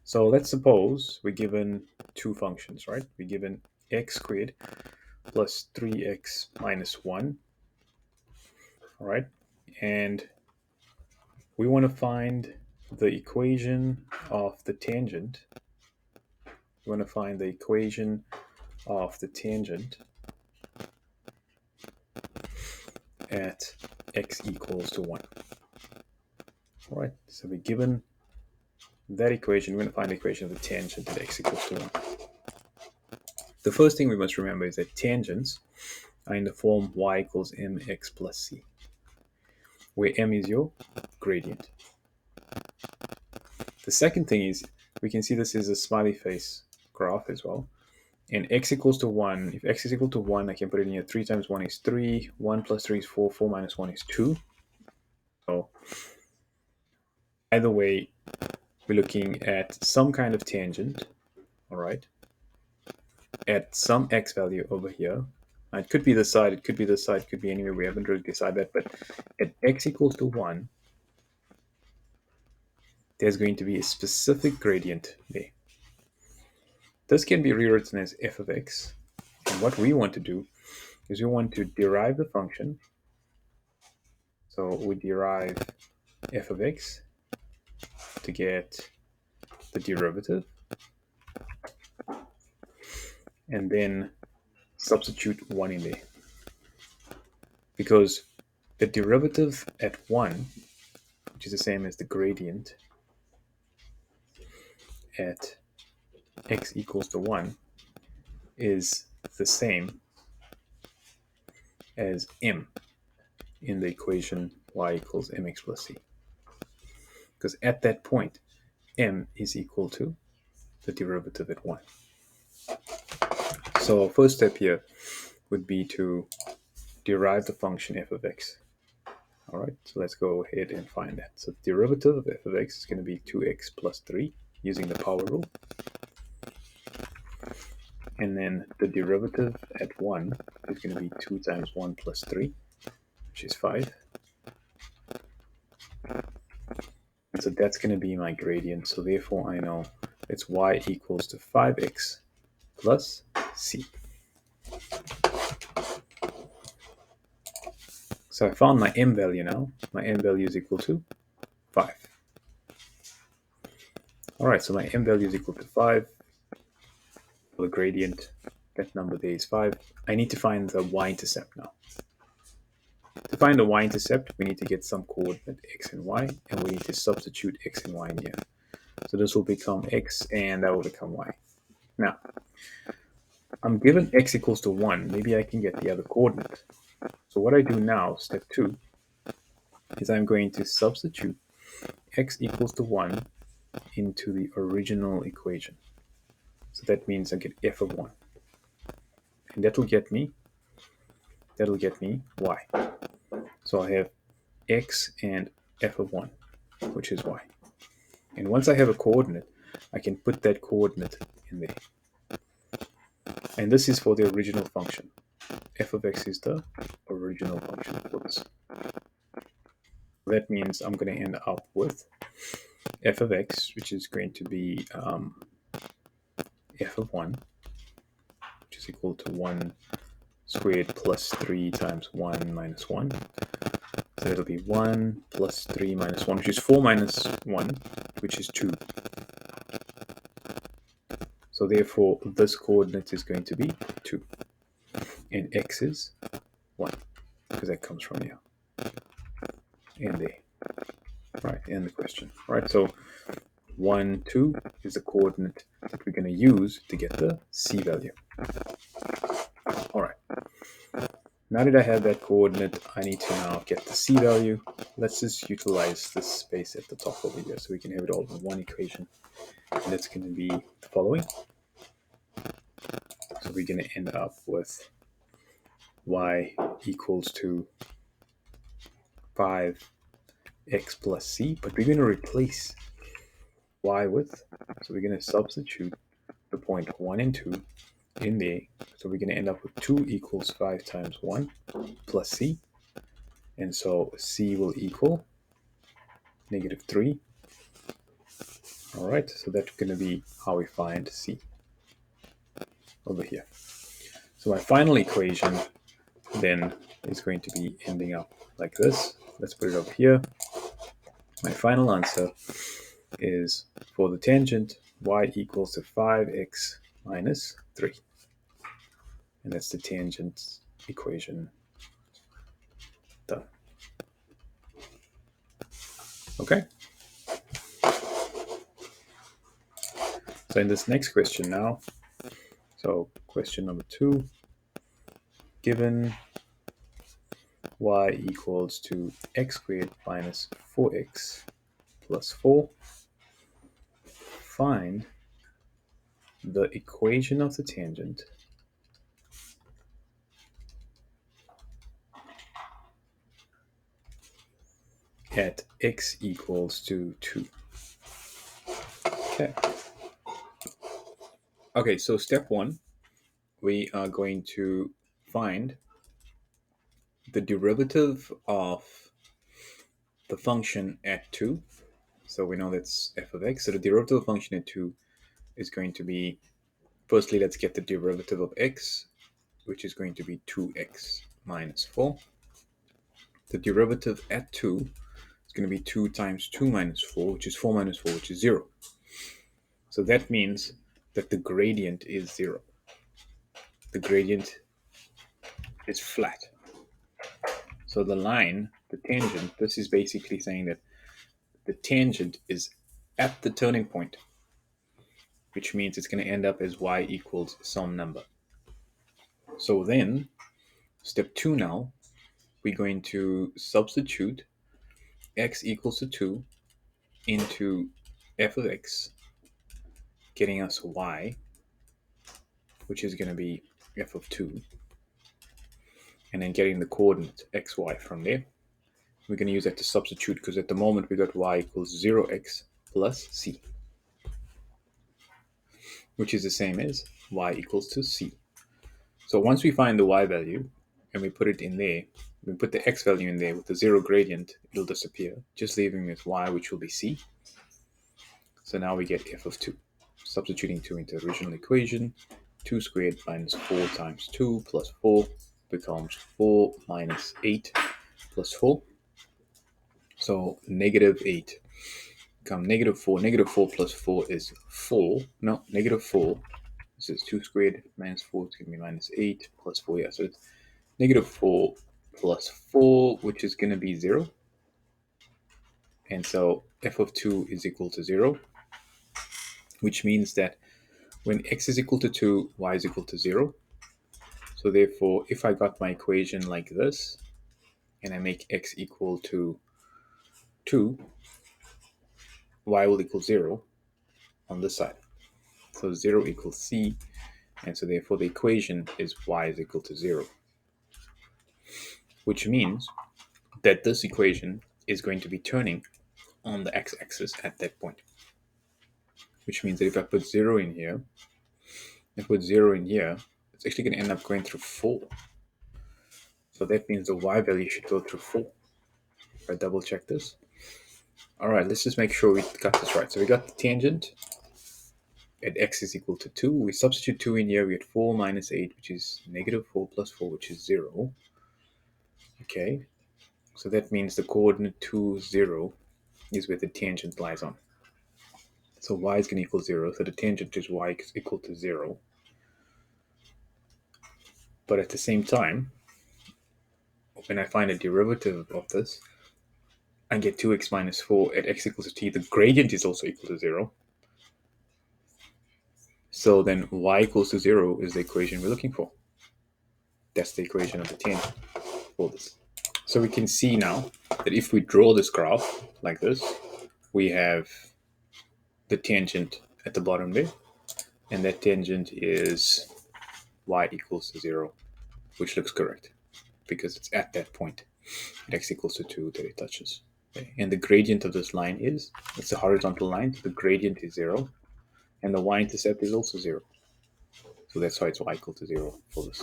So let's suppose we're given two functions, right? We're given x squared plus 3x minus 1, all right? And we want to find the equation of the tangent. We want to find the equation of the tangent at x equals to 1. All right, so we're given that equation. We're going to find the equation of the tangent at x equals to 1. The first thing we must remember is that tangents are in the form y equals mx plus c, where m is your gradient. The second thing is we can see this is a smiley face graph as well. And x equals to 1, if x is equal to 1, I can put it in here. 3 times 1 is 3, 1 plus 3 is 4, 4 minus 1 is 2. So either way, we're looking at some kind of tangent, all right, at some x value over here. Now, it could be this side, it could be this side, it could be anywhere. We haven't really decided that, but at x equals to 1, there's going to be a specific gradient there. This can be rewritten as f of x. And what we want to do is we want to derive the function. So we derive f of x to get the derivative, and then substitute 1 in there. Because the derivative at 1, which is the same as the gradient at x equals to 1, is the same as m in the equation y equals mx plus c. Because at that point, m is equal to the derivative at 1. So our first step here would be to derive the function f of x. All right, so let's go ahead and find that. So the derivative of f of x is going to be 2x plus 3 using the power rule. And then the derivative at 1 is going to be 2 times 1 plus 3, which is 5. And so that's going to be my gradient. So therefore I know it's y equals to 5x plus c. So I found my m value now. My m value is equal to 5. All right, so my m value is equal to 5. The gradient, that number there is 5. I need to find the y-intercept now. To find the y-intercept, we need to get some coordinate x and y, and we need to substitute x and y in here. So this will become x, and that will become y. Now, I'm given x equals to 1. Maybe I can get the other coordinate. So what I do now, step 2, is I'm going to substitute x equals to 1 into the original equation. So that means I get f of 1. And that'll get me y. So I have x and f of 1, which is y. And once I have a coordinate, I can put that coordinate in there. And this is for the original function. F of x is the original function for this. That means I'm going to end up with f of x, which is going to be f of 1, which is equal to 1 squared plus 3 times 1 minus 1. So it'll be 1 plus 3 minus 1, which is 4 minus 1, which is 2. So therefore, this coordinate is going to be 2. And x is 1, because that comes from here. And there. Right, and the question. Right, so 1, 2 is the coordinate that we're going to use to get the c value. All right. Now that I have that coordinate, I need to now get the c value. Let's just utilize this space at the top over here so we can have it all in one equation. And that's going to be the following. So we're going to end up with y equals to 5x plus c, but we're going to replace y with, so we're going to substitute the point 1 and 2 in there. So we're going to end up with 2 equals 5 times 1 plus c. And so c will equal -3 All right, so that's going to be how we find C over here. So my final equation then is going to be ending up like this. Let's put it over here. My final answer is for the tangent y equals to 5x minus 3. And that's the tangent equation done. Okay. So in this next question now, so question number 2, given y equals to x squared minus 4x plus 4, find the equation of the tangent at x equals to 2. Okay. Okay, so step 1, we are going to find the derivative of the function at 2. So we know that's f of x. So the derivative of function at 2 is going to be, firstly, let's get the derivative of x, which is going to be 2x minus 4. The derivative at 2 is going to be 2 times 2 minus 4, which is 4 minus 4, which is 0. So that means that the gradient is 0. The gradient is flat. So the line, the tangent, this is basically saying that the tangent is at the turning point, which means it's going to end up as y equals some number. So then, step 2 now, we're going to substitute x equals to 2 into f of x, getting us y, which is going to be f of 2, and then getting the coordinate xy from there. We're going to use that to substitute because at the moment we got y equals 0x plus c, which is the same as y equals to c. So once we find the y value and we put it in there, we put the x value in there with the 0 gradient, it'll disappear, just leaving with y, which will be c. So now we get f of 2. Substituting 2 into the original equation, 2 squared minus 4 times 2 plus 4 becomes 4 minus 8 plus 4. So negative 8 become negative 4. Negative 4 plus 4 is 4. No, negative 4. This is 2 squared minus 4. It's going to be minus 8 plus 4. Yeah, so it's negative 4 plus 4, which is going to be 0. And so f of 2 is equal to 0, which means that when x is equal to 2, y is equal to 0. So therefore, if I got my equation like this, and I make x equal to 2, y will equal 0 on this side. So 0 equals c, and so therefore the equation is y is equal to 0. Which means that this equation is going to be turning on the x-axis at that point. Which means that if I put 0 in here, it's actually going to end up going through 4. So that means the y value should go through 4. If I double check this. All right, let's just make sure we got this right. So we got the tangent at x is equal to 2. We substitute 2 in here. We get 4 minus 8, which is negative 4 plus 4, which is 0. Okay, so that means the coordinate 2, 0 is where the tangent lies on. So y is going to equal 0. So the tangent is y is equal to 0. But at the same time, when I find a derivative of this, I get 2x minus 4 at x equals to t. The gradient is also equal to 0. So then y equals to 0 is the equation we're looking for. That's the equation of the tangent for this. So we can see now that if we draw this graph like this, we have the tangent at the bottom there, and that tangent is y equals to 0, which looks correct because it's at that point at x equals to 2 that it touches. Okay. And the gradient of this line is, it's a horizontal line, so the gradient is 0, and the y-intercept is also 0. So that's why it's y equal to 0 for this.